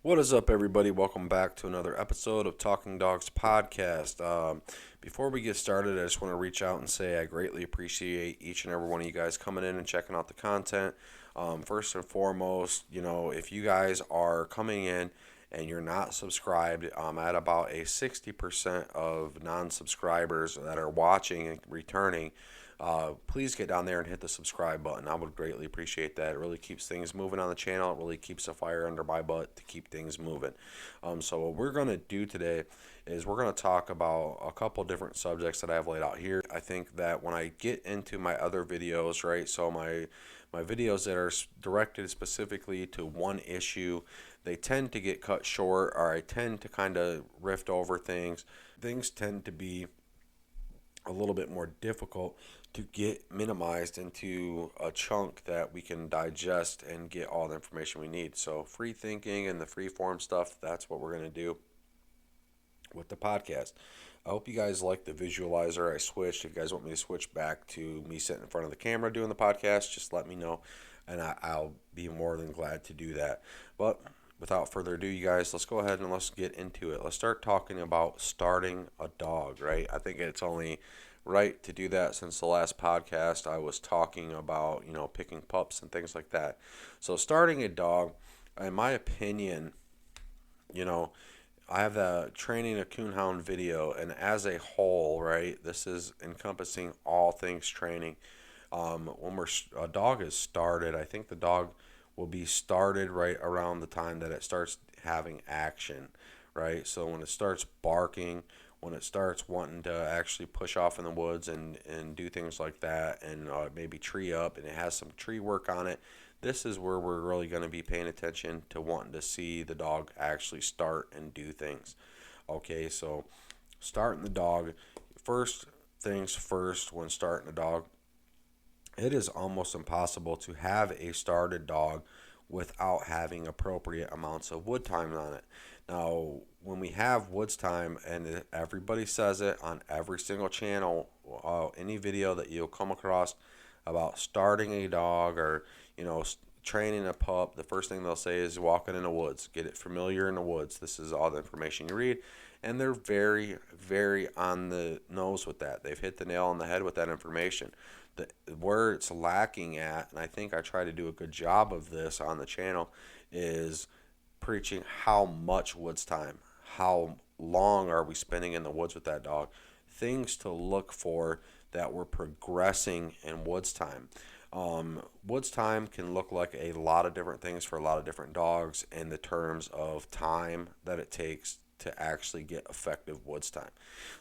What is up, everybody? Welcome back to another episode of Talking Dogs Podcast. Before we get started, I just want to reach out and say I greatly appreciate each and every one of you guys coming in and checking out the content. First and foremost, if you guys are coming in and you're not subscribed, I'm at about a 60% of non-subscribers that are watching and returning. Please get down there and hit the subscribe button. I would greatly appreciate that. It really keeps things moving on the channel. It really keeps a fire under my butt to keep things moving. So what we're going to do today is we're going to talk about a couple different subjects that I have laid out here. I think that when I get into my other videos, right, so my videos that are directed specifically to one issue, they tend to get cut short, or I tend to kind of riff over things. Things tend to be a little bit more difficult to get minimized into a chunk that we can digest and get all the information we need. So free thinking and the free form stuff, that's what we're going to do with the podcast. I hope you guys like the visualizer I switched. If you guys want me to switch back to me sitting in front of the camera doing the podcast, just let me know, and I'll be more than glad to do that. But without further ado, you guys, let's go ahead and let's get into it. Let's start talking about starting a dog, right? I think it's only right to do that since the last podcast I was talking about, picking pups and things like that. So starting a dog, in my opinion, I have the training a coon hound video, and as a whole, right, this is encompassing all things training. When a dog is started, I think the dog will be started right around the time that it starts having action, right? So when it starts barking, when it starts wanting to actually push off in the woods and do things like that, and maybe tree up, and it has some tree work on it, this is where we're really going to be paying attention to wanting to see the dog actually start and do things. Okay, so starting the dog, first things first when starting a dog, it is almost impossible to have a started dog without having appropriate amounts of wood time on it. Now, when we have woods time, and everybody says it on every single channel, any video that you'll come across about starting a dog or, training a pup, the first thing they'll say is walking in the woods, get it familiar in the woods. This is all the information you read, and they're very, very on the nose with that. They've hit the nail on the head with that information. Where it's lacking at, and I think I try to do a good job of this on the channel, is preaching how much woods time, how long are we spending in the woods with that dog, things to look for that we're progressing in woods time. Woods time can look like a lot of different things for a lot of different dogs in the terms of time that it takes to actually get effective woods time.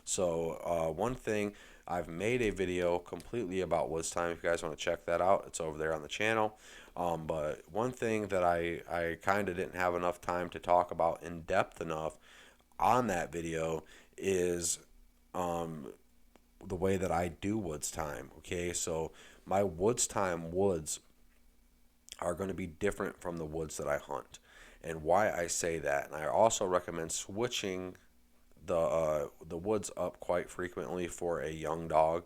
So one thing, I've made a video completely about woods time. If you guys want to check that out, it's over there on the channel. But one thing that I kind of didn't have enough time to talk about in depth enough on that video is the way that I do woods time. Okay, so my woods time woods are going to be different from the woods that I hunt. And why I say that, and I also recommend switching the woods up quite frequently for a young dog.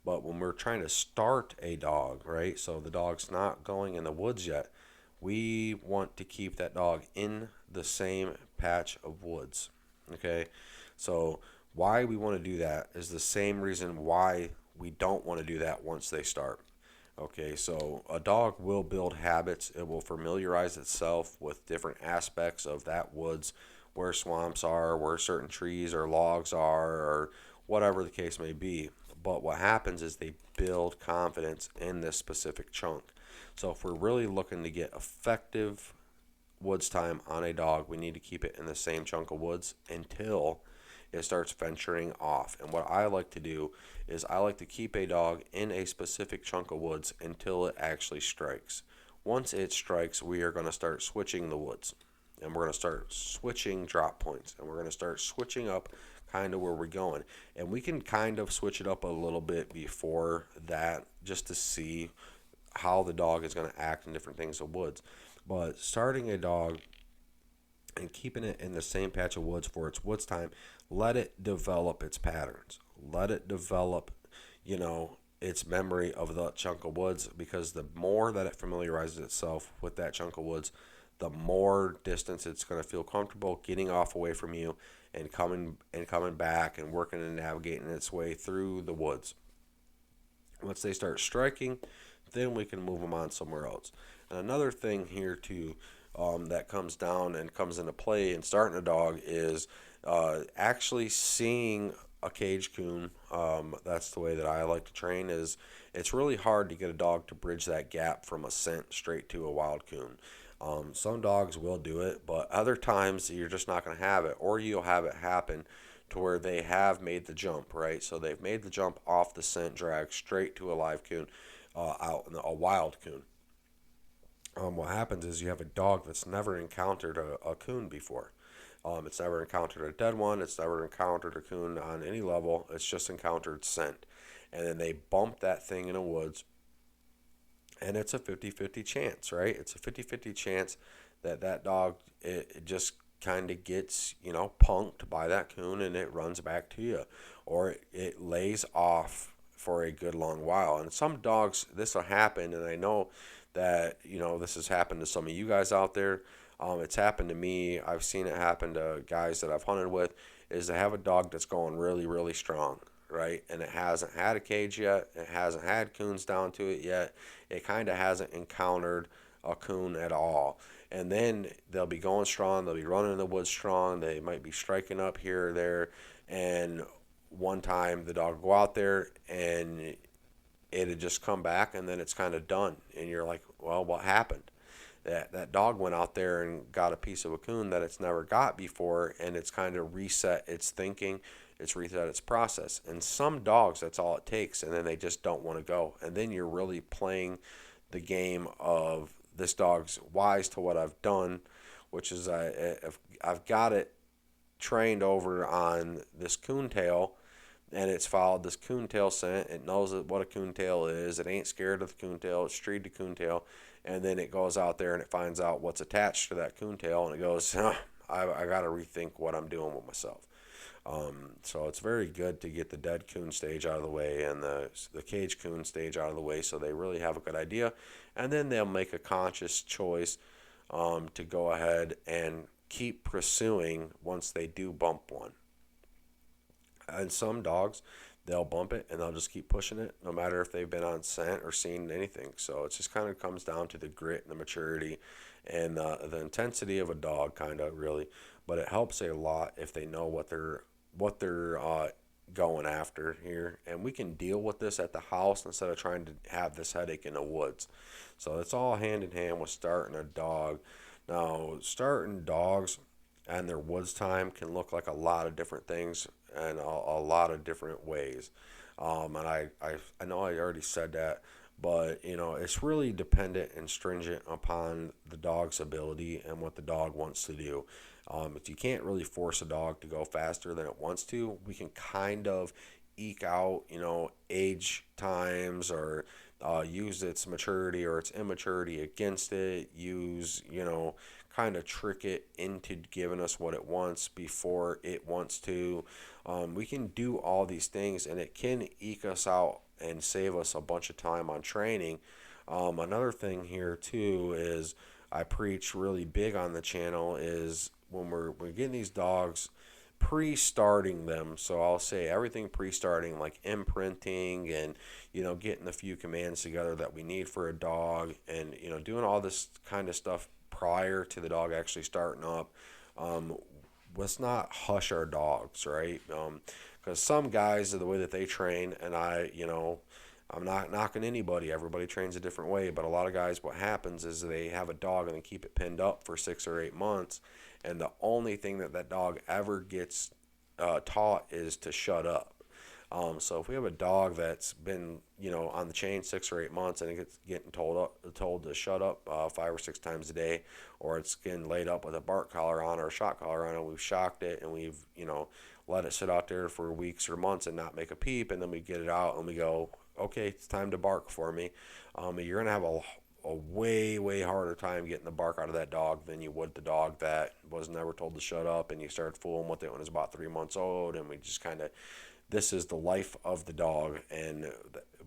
But when we're trying to start a dog, right, so the dog's not going in the woods yet, we want to keep that dog in the same patch of woods. Okay, so why we want to do that is the same reason why we don't want to do that once they start. Okay, so a dog will build habits. It will familiarize itself with different aspects of that woods, where swamps are, where certain trees or logs are, or whatever the case may be. But what happens is they build confidence in this specific chunk. So if we're really looking to get effective woods time on a dog, we need to keep it in the same chunk of woods until it starts venturing off. And what I like to do is I like to keep a dog in a specific chunk of woods until it actually strikes. Once it strikes, we are going to start switching the woods, and we're going to start switching drop points, and we're going to start switching up kind of where we're going. And we can kind of switch it up a little bit before that just to see how the dog is going to act in different things of woods. But starting a dog and keeping it in the same patch of woods for its woods time, let it develop its patterns. Let it develop, its memory of the chunk of woods, because the more that it familiarizes itself with that chunk of woods, the more distance it's going to feel comfortable getting off away from you and coming back and working and navigating its way through the woods. Once they start striking, then we can move them on somewhere else. And another thing here too, that comes down and comes into play in starting a dog is actually seeing a cage coon. That's the way that I like to train. Is it's really hard to get a dog to bridge that gap from a scent straight to a wild coon. Some dogs will do it, but other times you're just not going to have it, or you'll have it happen to where they have made the jump, right? So they've made the jump off the scent drag straight to a live coon, out in a wild coon. What happens is you have a dog that's never encountered a coon before. It's never encountered a dead one. It's never encountered a coon on any level. It's just encountered scent. And then they bump that thing in the woods, and it's a 50-50 chance, right? It's a 50-50 chance that that dog, it just kind of gets, punked by that coon and it runs back to you. Or it lays off for a good long while. And some dogs, this will happen, and I know that, this has happened to some of you guys out there. It's happened to me. I've seen it happen to guys that I've hunted with, is they have a dog that's going really, really strong, right? And it hasn't had a cage yet. It hasn't had coons down to it yet. It kind of hasn't encountered a coon at all. And then they'll be going strong. They'll be running in the woods strong. They might be striking up here or there. And one time the dog will go out there and it'd just come back, and then it's kind of done. And you're like, well, what happened? That dog went out there and got a piece of a coon that it's never got before, and it's kind of reset its thinking, it's reset its process. And some dogs, that's all it takes, and then they just don't want to go. And then you're really playing the game of, this dog's wise to what I've done, which is I've got it trained over on this coontail, and it's followed this coontail scent. It knows what a coontail is. It ain't scared of the coontail. It's treed to coontail. And then it goes out there and it finds out what's attached to that coontail, and it goes, I got to rethink what I'm doing with myself. So it's very good to get the dead coon stage out of the way and the cage coon stage out of the way, so they really have a good idea. And then they'll make a conscious choice to go ahead and keep pursuing once they do bump one. And some dogs, they'll bump it and they'll just keep pushing it, no matter if they've been on scent or seen anything. So it just kind of comes down to the grit and the maturity and the intensity of a dog, kind of, really. But it helps a lot if they know what they're going after here, and we can deal with this at the house instead of trying to have this headache in the woods. So it's all hand in hand with starting a dog. Now, starting dogs and their woods time can look like a lot of different things and a lot of different ways. And I know I already said that, but it's really dependent and stringent upon the dog's ability and what the dog wants to do. If you can't really force a dog to go faster than it wants to, we can kind of eke out, age times, or use its maturity or its immaturity against it, kind of trick it into giving us what it wants before it wants to. We can do all these things, and it can eke us out and save us a bunch of time on training. Another thing here too is I preach really big on the channel is when we're getting these dogs, pre-starting them. So I'll say everything pre-starting, like imprinting and getting a few commands together that we need for a dog, and doing all this kind of stuff prior to the dog actually starting up. Let's not hush our dogs, right? Because some guys, the way that they train, and I'm not knocking anybody. Everybody trains a different way. But a lot of guys, what happens is they have a dog and they keep it pinned up for 6 or 8 months. And the only thing that dog ever gets taught is to shut up. So if we have a dog that's been, on the chain 6 or 8 months, and it gets getting told to shut up 5 or 6 times a day, or it's getting laid up with a bark collar on or a shock collar on, and we've shocked it and we've, let it sit out there for weeks or months and not make a peep, and then we get it out and we go, okay, it's time to bark for me. You're going to have a way, way harder time getting the bark out of that dog than you would the dog that was never told to shut up, and you started fooling with it when it was about 3 months old, and we just kind of, this is the life of the dog, and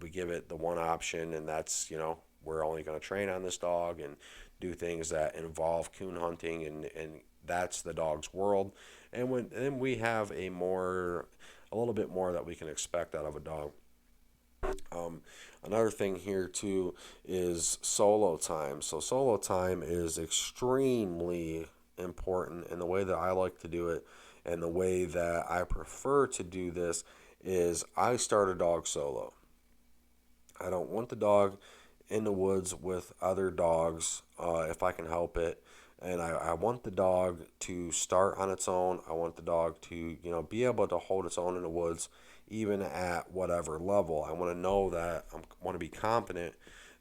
we give it the one option, and that's, we're only going to train on this dog and do things that involve coon hunting, and that's the dog's world. And when then we have a little bit more that we can expect out of a dog. Um, Another thing here too is solo time. So solo time is extremely important, and the way that I like to do it, and the way that I prefer to do this is I start a dog solo. I don't want the dog in the woods with other dogs if I can help it. And I want the dog to start on its own. I want the dog to, be able to hold its own in the woods, even at whatever level. I want to know that I want to be confident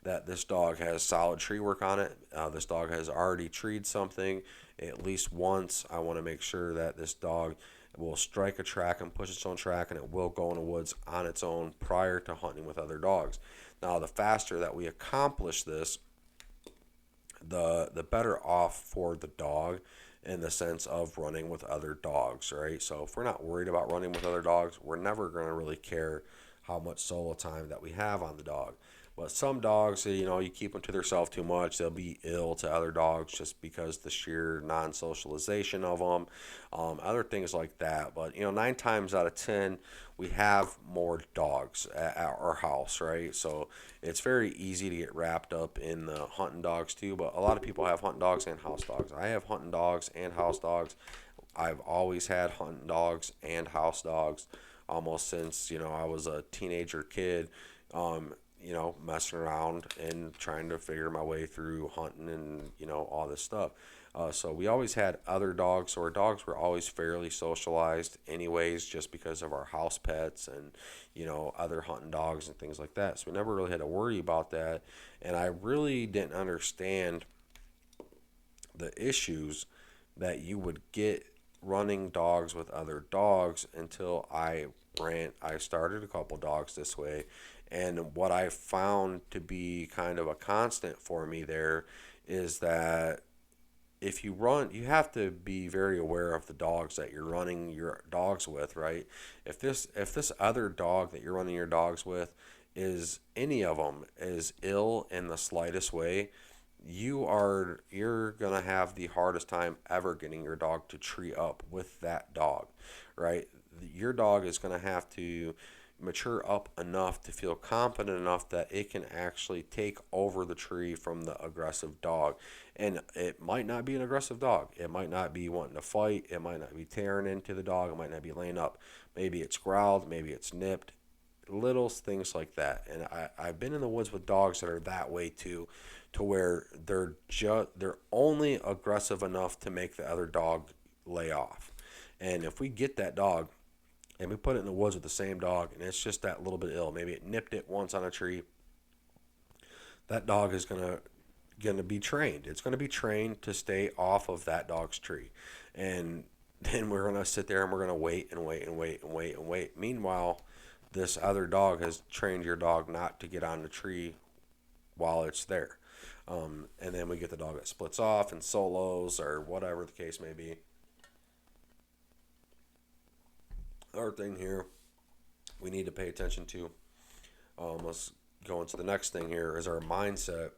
that this dog has solid tree work on it. This dog has already treed something at least once. I want to make sure that this dog will strike a track and push its own track, and it will go in the woods on its own prior to hunting with other dogs. Now, the faster that we accomplish this, the better off for the dog in the sense of running with other dogs, right? So if we're not worried about running with other dogs, we're never going to really care how much solo time that we have on the dog. But some dogs, you keep them to themselves too much, they'll be ill to other dogs just because the sheer non-socialization of them, other things like that. But 9 times out of 10, we have more dogs at our house, right? So it's very easy to get wrapped up in the hunting dogs too. But a lot of people have hunting dogs and house dogs. I have hunting dogs and house dogs. I've always had hunting dogs and house dogs almost since I was a teenager kid. Messing around and trying to figure my way through hunting and all this stuff. So we always had other dogs, so our dogs were always fairly socialized anyways, just because of our house pets and other hunting dogs and things like that. So we never really had to worry about that, and I really didn't understand the issues that you would get running dogs with other dogs until I started a couple dogs this way. And what I found to be kind of a constant for me there is that if you run, you have to be very aware of the dogs that you're running your dogs with, right? If this other dog that you're running your dogs with is any of them is ill in the slightest way, you're gonna have the hardest time ever getting your dog to tree up with that dog, right? Your dog is gonna have to mature up enough to feel confident enough that it can actually take over the tree from the aggressive dog. And it might not be an aggressive dog. It might not be wanting to fight. It might not be tearing into the dog. It might not be laying up. Maybe it's growled. Maybe it's nipped. Little things like that. And I've been in the woods with dogs that are that way too, to where they're only aggressive enough to make the other dog lay off. And if we get that dog and we put it in the woods with the same dog, and it's just that little bit ill, maybe it nipped it once on a tree, that dog is gonna be trained. It's gonna be trained to stay off of that dog's tree, and then we're gonna sit there and we're gonna wait and wait and wait and wait and wait. Meanwhile, this other dog has trained your dog not to get on the tree while it's there, and then we get the dog that splits off and solos or whatever the case may be. Other thing here we need to pay attention to. Let's go into the next thing here is our mindset.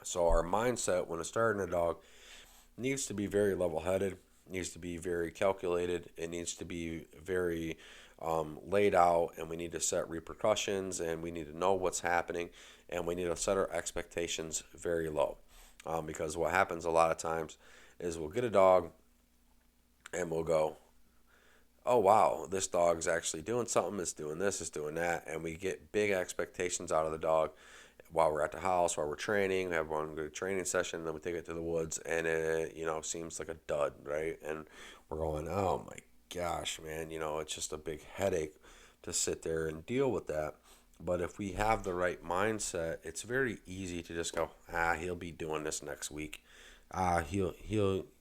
So our mindset when starting a dog needs to be very level-headed, needs to be very calculated, it needs to be very laid out, and we need to set repercussions, and we need to know what's happening, and we need to set our expectations very low. Because what happens a lot of times is we'll get a dog and we'll go, oh wow, this dog's actually doing something, it's doing this, it's doing that, and we get big expectations out of the dog while we're at the house, while we're training. We have one good training session, then we take it to the woods, and it seems like a dud, right? And we're going, oh my gosh, man, it's just a big headache to sit there and deal with that. But if we have the right mindset, it's very easy to just go, he'll be doing this next week.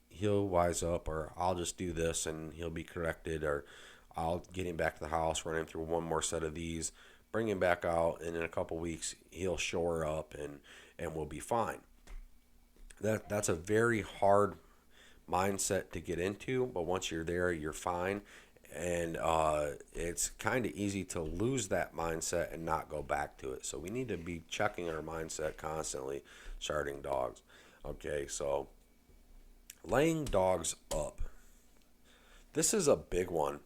He'll wise up, or I'll just do this and he'll be corrected, or I'll get him back to the house, run him through one more set of these, bring him back out, and in a couple weeks he'll shore up and we'll be fine. That's a very hard mindset to get into, but once you're there, you're fine. And it's kind of easy to lose that mindset and not go back to it. So we need to be checking our mindset constantly starting dogs. Okay, so laying dogs up. This is a big one.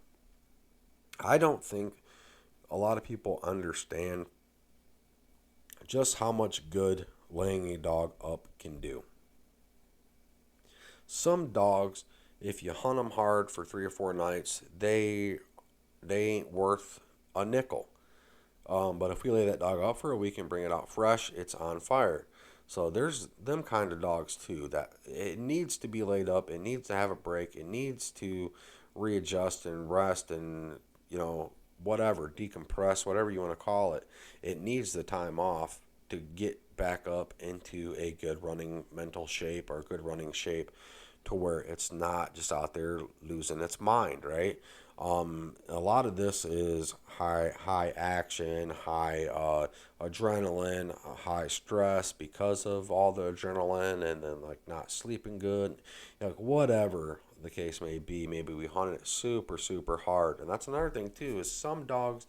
I don't think a lot of people understand just how much good laying a dog up can do. Some dogs, if you hunt them hard for 3 or 4 nights, they ain't worth a nickel. But if we lay that dog up for a week and bring it out fresh, it's on fire. So there's them kind of dogs too that it needs to be laid up. It needs to have a break. It needs to readjust and rest and whatever, decompress, whatever you want to call it. It needs the time off to get back up into a good running mental shape or good running shape to where it's not just out there losing its mind, right? A lot of this is high action, high adrenaline, high stress because of all the adrenaline, and then like not sleeping good, like whatever the case may be. Maybe we hunted it super hard, and that's another thing too. Is some dogs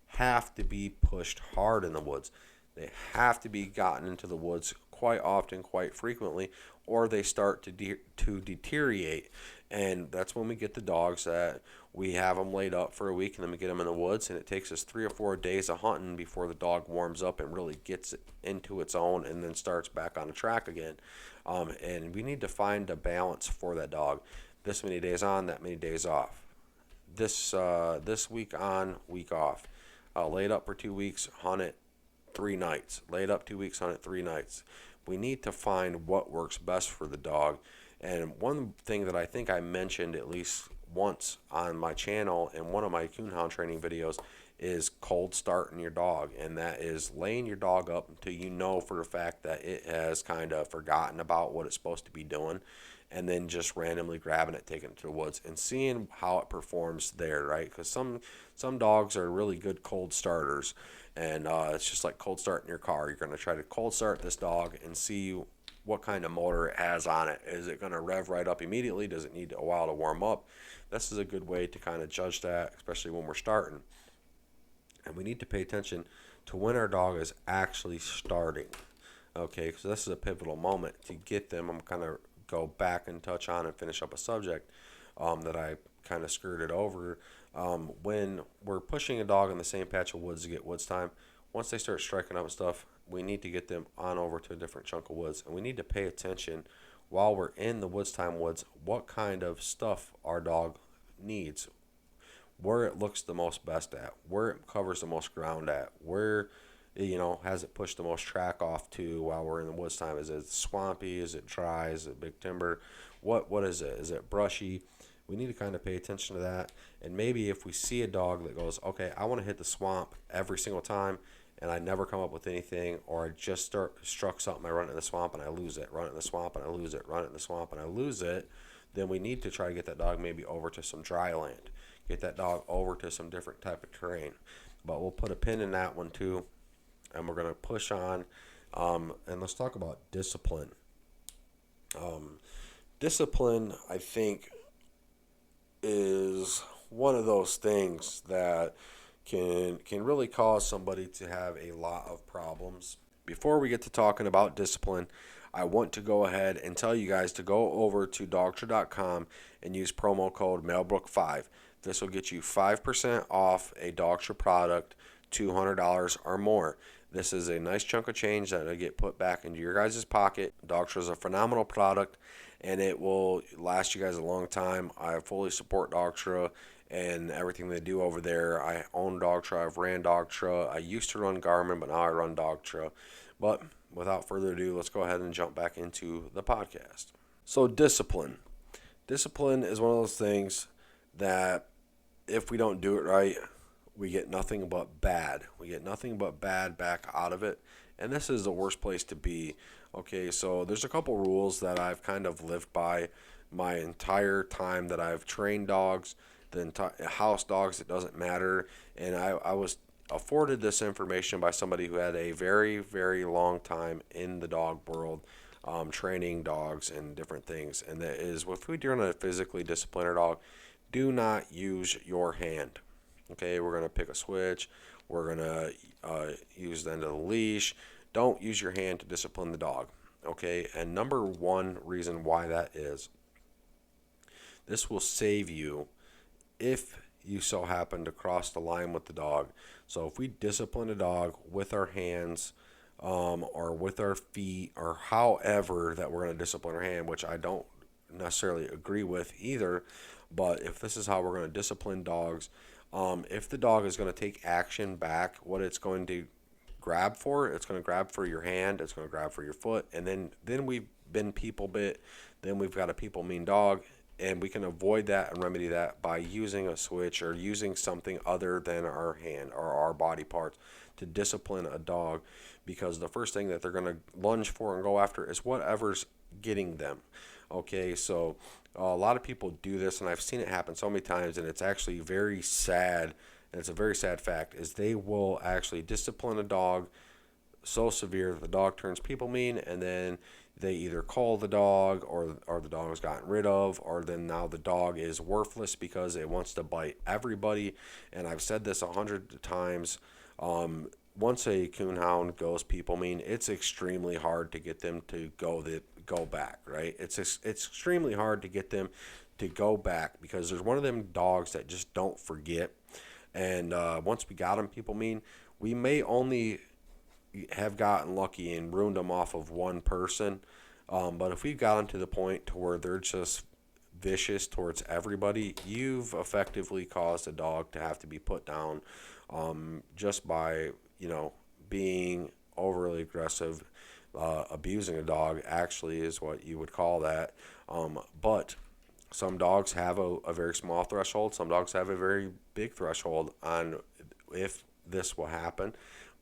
have to be pushed hard in the woods. They have to be gotten into the woods quite often, quite frequently, or they start to deteriorate. And that's when we get the dogs that we have them laid up for a week, and then we get them in the woods, and it takes us 3 or 4 days of hunting before the dog warms up and really gets into its own and then starts back on the track again. And we need to find a balance for that dog. This many days on, that many days off. This week on, week off. Laid up for 2 weeks, hunt it 3 nights. Laid up 2 weeks, hunt it 3 nights. We need to find what works best for the dog. And one thing that I think I mentioned at least once on my channel in one of my coon hound training videos is cold starting your dog. And that is laying your dog up until you know for a fact that it has kind of forgotten about what it's supposed to be doing, and then just randomly grabbing it, taking it to the woods, and seeing how it performs there, right? Because some dogs are really good cold starters, and it's just like cold starting your car. You're going to try to cold start this dog and see what kind of motor it has on it. Is it going to rev right up immediately? Does it need a while to warm up? This is a good way to kind of judge that, especially when we're starting. And we need to pay attention to when our dog is actually starting. Okay, because this is a pivotal moment to get them. I'm kind of go back and touch on and finish up a subject that I kind of skirted over. When we're pushing a dog in the same patch of woods to get woods time, once they start striking up and stuff, we need to get them on over to a different chunk of woods. And we need to pay attention while we're in the woods time woods, what kind of stuff our dog needs, where it looks the most best at, where it covers the most ground at, where has it pushed the most track off to while we're in the woods time. Is it swampy? Is it dry? Is it big timber? What is it? Is it brushy? We need to kind of pay attention to that. And maybe if we see a dog that goes, okay, I want to hit the swamp every single time, and I never come up with anything, or I just struck something, I run it in the swamp and I lose it, run it in the swamp and I lose it, run it in the swamp and I lose it, then we need to try to get that dog maybe over to some dry land, get that dog over to some different type of terrain. But we'll put a pin in that one too, and we're going to push on. And let's talk about discipline. Discipline, I think, is one of those things that can really cause somebody to have a lot of problems. Before we get to talking about discipline, I want to go ahead and tell you guys to go over to Dogtra.com and use promo code Mailbrook5. This will get you 5% off a Dogtra product, $200 or more. This is a nice chunk of change that will get put back into your guys' pocket. Dogtra is a phenomenal product, and it will last you guys a long time. I fully support Dogtra and everything they do over there. I own Dogtra. I've ran Dogtra. I used to run Garmin, but now I run Dogtra. But without further ado, let's go ahead and jump back into the podcast. So discipline. Discipline is one of those things that if we don't do it right, we get nothing but bad. We get nothing but bad back out of it. And this is the worst place to be. Okay, so there's a couple rules that I've kind of lived by my entire time that I've trained dogs, the entire house dogs, it doesn't matter. And I was afforded this information by somebody who had a very, very long time in the dog world, training dogs and different things. And that is, if we're doing a physically disciplined our dog, do not use your hand. Okay, we're going to pick a switch. We're going to use the end of the leash. Don't use your hand to discipline the dog. Okay, and number one reason why that is, this will save you if you so happen to cross the line with the dog. So if we discipline a dog with our hands, or with our feet, or however that we're going to discipline our hand, which I don't necessarily agree with either, but if this is how we're going to discipline dogs, if the dog is going to take action back, what it's going to grab for, it's going to grab for your hand, it's going to grab for your foot, and then we've been people bit, then we've got a people mean dog, and we can avoid that and remedy that by using a switch or using something other than our hand or our body parts to discipline a dog, because the first thing that they're going to lunge for and go after is whatever's getting them. Okay, so a lot of people do this, and I've seen it happen so many times, and it's actually very sad. And it's a very sad fact, is they will actually discipline a dog so severe that the dog turns people mean, and then they either call the dog, or the dog has gotten rid of, or then now the dog is worthless because it wants to bite everybody. And I've said this 100 times. Once a coonhound goes people mean, it's extremely hard to get them to go back, right? It's extremely hard to get them to go back, because there's one of them dogs that just don't forget. And once we got them people mean, we may only have gotten lucky and ruined them off of one person. But if we've gotten to the point to where they're just vicious towards everybody, you've effectively caused a dog to have to be put down, just by, being overly aggressive. Abusing a dog actually is what you would call that. But some dogs have a very small threshold. Some dogs have a very big threshold on if this will happen.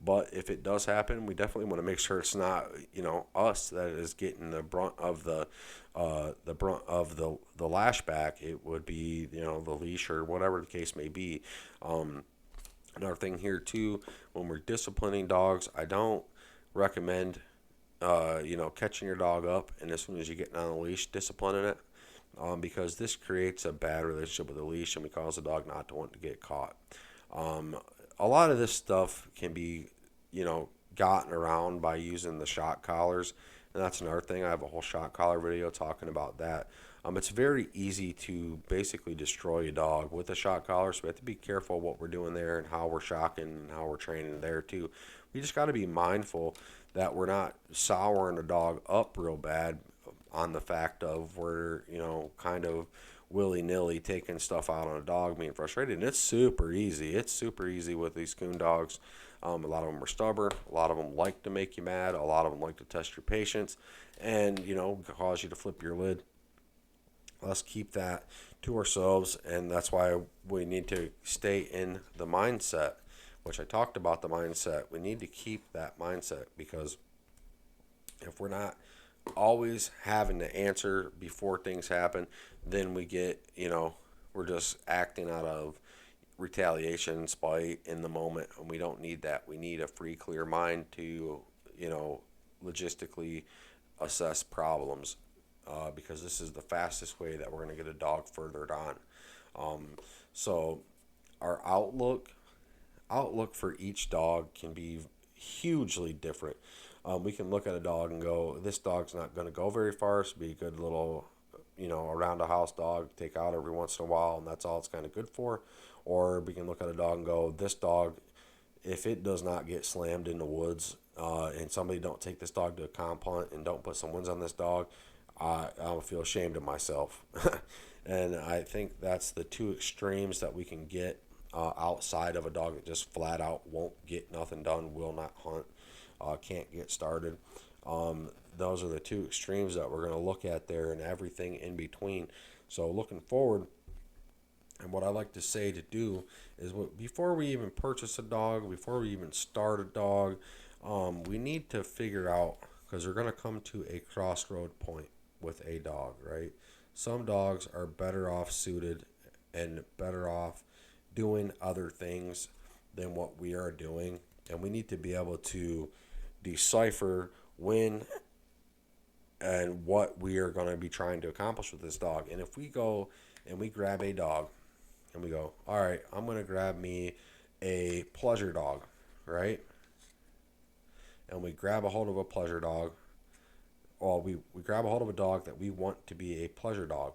But if it does happen, we definitely want to make sure it's not, us that is getting the brunt of the lashback. It would be, the leash or whatever the case may be. Another thing here too, when we're disciplining dogs, I don't recommend, catching your dog up and as soon as you get on the leash, disciplining it. Because this creates a bad relationship with the leash, and we cause the dog not to want to get caught. A lot of this stuff can be, gotten around by using the shock collars, and that's another thing. I have a whole shock collar video talking about that. It's very easy to basically destroy a dog with a shock collar, so we have to be careful what we're doing there and how we're shocking and how we're training there too. We just got to be mindful that we're not souring a dog up real bad on the fact of we're, kind of willy-nilly taking stuff out on a dog being frustrated. And it's super easy. It's super easy with these coon dogs. A lot of them are stubborn. A lot of them like to make you mad. A lot of them like to test your patience and, cause you to flip your lid. Let's keep that to ourselves, and that's why we need to stay in the mindset, which I talked about the mindset. We need to keep that mindset, because if we're not always having to answer before things happen, then we get, we're just acting out of retaliation, spite in the moment, and we don't need that. We need a free, clear mind to, logistically assess problems, because this is the fastest way that we're going to get a dog furthered on. So our outlook for each dog can be hugely different. We can look at a dog and go, this dog's not going to go very far. So be a good little, around the house dog, take out every once in a while, and that's all it's kind of good for. Or we can look at a dog and go, this dog, if it does not get slammed in the woods, and somebody don't take this dog to a comp hunt and don't put some wins on this dog, I'll feel ashamed of myself. And I think that's the two extremes that we can get, outside of a dog that just flat out won't get nothing done, will not hunt, can't get started. Those are the two extremes that we're going to look at there, and everything in between. So looking forward, and what I like to say to do is, before we even purchase a dog, before we even start a dog, we need to figure out, because we're going to come to a crossroad point with a dog, right? Some dogs are better off suited and better off doing other things than what we are doing, and we need to be able to decipher when and what we are going to be trying to accomplish with this dog. And if we go and we grab a dog and we go, all right, I'm going to grab me a pleasure dog, right? And we grab a hold of a pleasure dog, we grab a hold of a dog that we want to be a pleasure dog.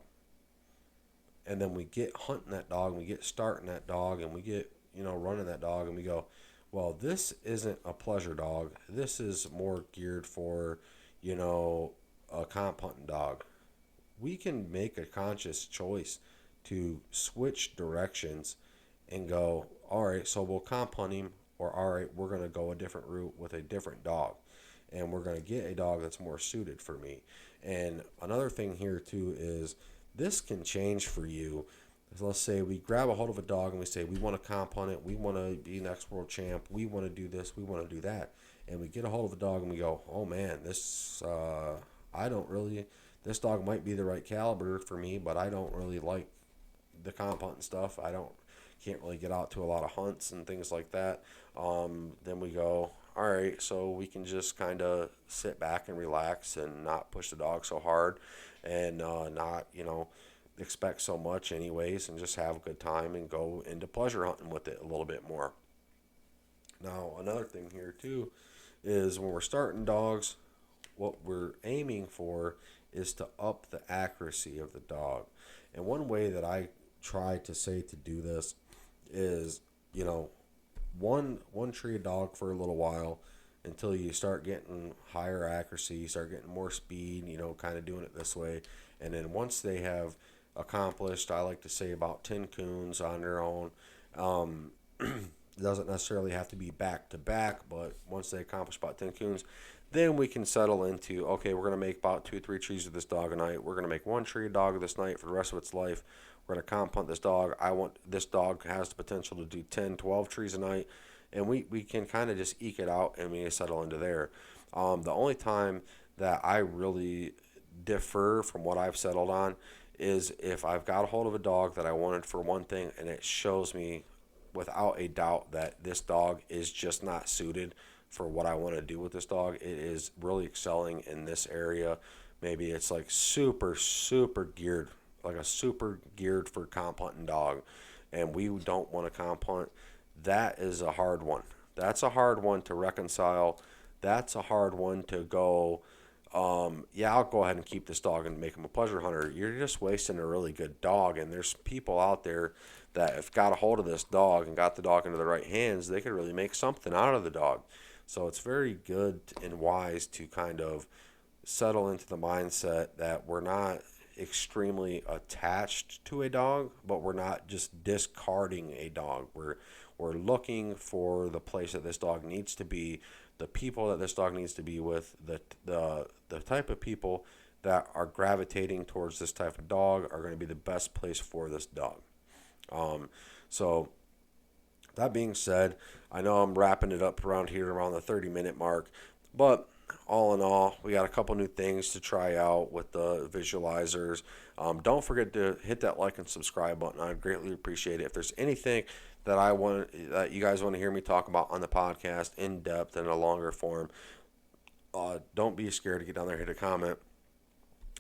And then we get hunting that dog, and we get starting that dog, and we get, running that dog, and we go, well, this isn't a pleasure dog. This is more geared for, a comp hunting dog. We can make a conscious choice to switch directions and go, all right, so we'll comp hunt him, or all right, we're going to go a different route with a different dog. And we're going to get a dog that's more suited for me. And another thing here, too, is this can change for you. So let's say we grab a hold of a dog and we say, we want to comp hunt it, we want to be next world champ, we want to do this, we want to do that. And we get a hold of a dog and we go, oh man, this dog might be the right caliber for me, but I don't really like the comp hunting stuff. Can't really get out to a lot of hunts and things like that. Then we go, all right, so we can just kind of sit back and relax and not push the dog so hard, and not, expect so much anyways, and just have a good time and go into pleasure hunting with it a little bit more. Now, another thing here too is when we're starting dogs, what we're aiming for is to up the accuracy of the dog. And one way that I try to say to do this is, one tree a dog for a little while until you start getting higher accuracy, you start getting more speed, kind of doing it this way. And then once they have accomplished, I like to say, about 10 coons on their own, it doesn't necessarily have to be back to back, but once they accomplish about 10 coons, then we can settle into, okay, we're going to make about 2-3 trees with this dog a night. We're going to make 1 tree a dog this night for the rest of its life. We're going to comp hunt this dog. This dog has the potential to do 10-12 trees a night, and we can kind of just eke it out, and we settle into there. The only time that I really differ from what I've settled on is if I've got a hold of a dog that I wanted for one thing, and it shows me without a doubt that this dog is just not suited for what I want to do with this dog. It is really excelling in this area. Maybe it's like super geared, like a super geared for comp hunting dog, and we don't want to comp hunt. That is a hard one. That's a hard one to reconcile. That's a hard one to go, I'll go ahead and keep this dog and make him a pleasure hunter. You're just wasting a really good dog, and there's people out there that have got a hold of this dog and got the dog into the right hands, they could really make something out of the dog. So it's very good and wise to kind of settle into the mindset that we're not extremely attached to a dog, but we're not just discarding a dog. We're looking for the place that this dog needs to be, the people that this dog needs to be with, the type of people that are gravitating towards this type of dog are going to be the best place for this dog. So that being said, I know I'm wrapping it up around the 30-minute mark, but all in all, we got a couple new things to try out with the visualizers. Don't forget to hit that like and subscribe button. I'd greatly appreciate it. If there's anything that you guys want to hear me talk about on the podcast in depth and a longer form, don't be scared to get down there and hit a comment.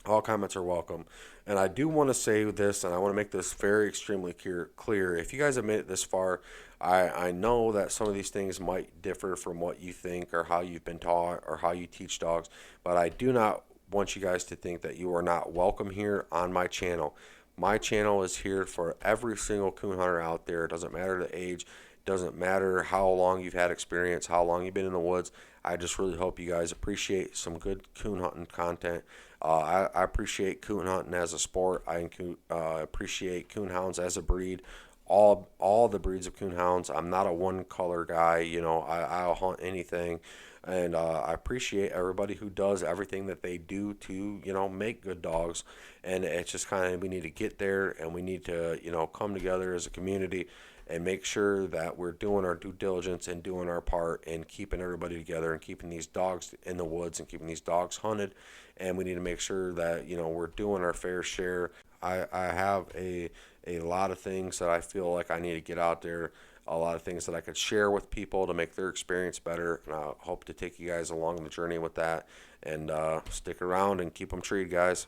All comments are welcome. And I do want to say this, and I want to make this very extremely clear. If you guys have made it this far, I know that some of these things might differ from what you think or how you've been taught or how you teach dogs, but I do not want you guys to think that you are not welcome here on my channel. My channel is here for every single coon hunter out there. It doesn't matter the age. It doesn't matter how long you've had experience, how long you've been in the woods. I just really hope you guys appreciate some good coon hunting content. I appreciate coon hunting as a sport. I appreciate coon hounds as a breed. All the breeds of coon hounds. I'm not a one color guy. I'll hunt anything. And I appreciate everybody who does everything that they do to, make good dogs. And it's just kind of, we need to get there, and we need to, come together as a community and make sure that we're doing our due diligence and doing our part and keeping everybody together and keeping these dogs in the woods and keeping these dogs hunted. And we need to make sure that, we're doing our fair share. I have a lot of things that I feel like I need to get out there, a lot of things that I could share with people to make their experience better. And I hope to take you guys along the journey with that, and stick around and keep them treed, guys.